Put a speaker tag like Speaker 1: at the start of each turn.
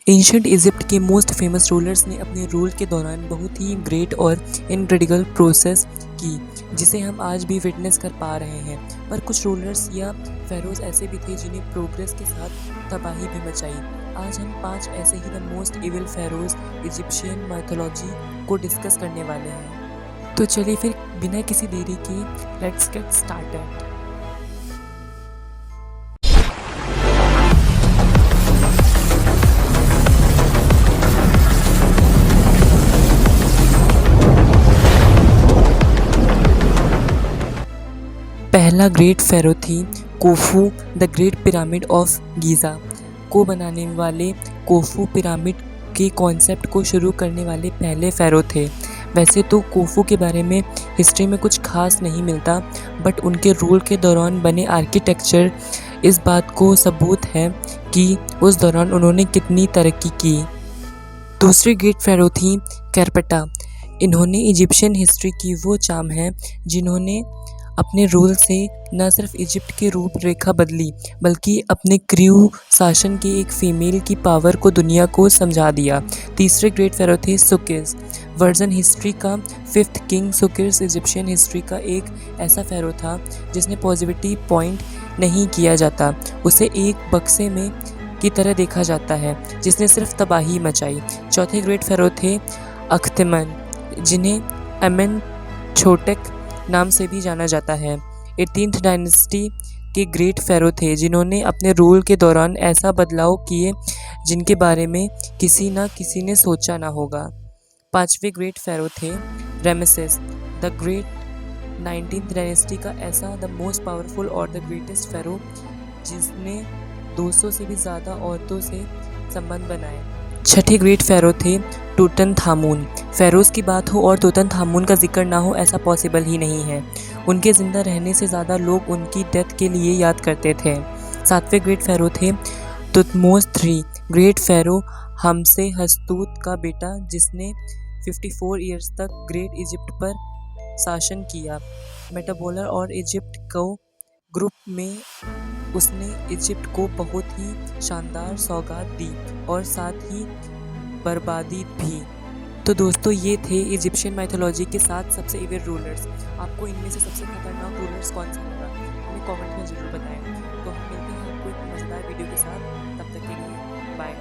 Speaker 1: Ancient Egypt के most famous rulers ने अपने रूल के दौरान बहुत ही ग्रेट और इनक्रेडिबल प्रोसेस की जिसे हम आज भी विटनेस कर पा रहे हैं। पर कुछ रूलर्स या फेरोज ऐसे भी थे जिन्हें प्रोग्रेस के साथ तबाही भी मचाई। आज हम 5 ऐसे ही the most evil pharaohs Egyptian mythology को डिस्कस करने वाले हैं। तो चलिए फिर बिना किसी देरी के लेट्स गेट स्टार्टेड। पहला ग्रेट फेरो थी Khufu the great pyramid of Giza को बनाने वाले कोफू पिरामिड के कॉन्सेप्ट को शुरू करने वाले पहले फेरो थे। वैसे तो कोफू के बारे में हिस्ट्री में कुछ खास नहीं मिलता, बट उनके रूल के दौरान बने आर्किटेक्चर इस बात को सबूत है कि उस दौरान उन्होंने कितनी तरक्की की। दूसरी ग्रेट फेरो थी कैरपेटा। इन्होंने इजिप्शियन हिस्ट्री की वो चाम है जिन्होंने अपने रूल से न सिर्फ इजिप्ट की रूपरेखा बदली बल्कि अपने क्रू शासन की एक फीमेल की पावर को दुनिया को समझा दिया। तीसरे ग्रेट फेरो थे सुकिर्स। वर्जन हिस्ट्री का 5th किंग सुकिर्स इजिप्शियन हिस्ट्री का एक ऐसा फेरो था जिसने पॉजिटिविटी पॉइंट नहीं किया जाता, उसे एक बक्से में की तरह देखा जाता है जिसने सिर्फ तबाही मचाई। चौथे ग्रेट फेरो थे अख्तेमन, जिन्हें अमेन छोटेक नाम से भी जाना जाता है। 18th डायनेस्टी के ग्रेट फेरो थे जिन्होंने अपने रूल के दौरान ऐसा बदलाव किए जिनके बारे में किसी न किसी ने सोचा ना होगा। 5वें ग्रेट फेरो थे रेमेसेस द ग्रेट। 19th डायनेस्टी का ऐसा द मोस्ट पावरफुल और द ग्रेटेस्ट फेरो जिसने 200 से भी ज़्यादा औरतों से संबंध बनाए। छठे ग्रेट फेरो थे टूटनखामुन। फेरोज़ की बात हो और टूटनखामुन का जिक्र ना हो ऐसा पॉसिबल ही नहीं है। उनके ज़िंदा रहने से ज़्यादा लोग उनकी डेथ के लिए याद करते थे। 7वें ग्रेट फेरो थे तुतमोस III, ग्रेट फेरो हमसे हस्तूत का बेटा जिसने 54 ईयर्स तक ग्रेट इजिप्ट पर शासन किया। मेटाबोलर और इजिप्ट को ग्रुप में उसने इजिप्ट को बहुत ही शानदार सौगात दी और साथ ही बर्बादी भी। तो दोस्तों ये थे इजिप्शियन माइथोलॉजी के 7 सबसे इविल रूलर्स। आपको इनमें से सबसे खतरनाक रूलर्स कौन सा लगा हमें कमेंट में ज़रूर बताएं। तो हम मिलते हैं आपको एक मज़ेदार वीडियो के साथ, तब तक के लिए बाय।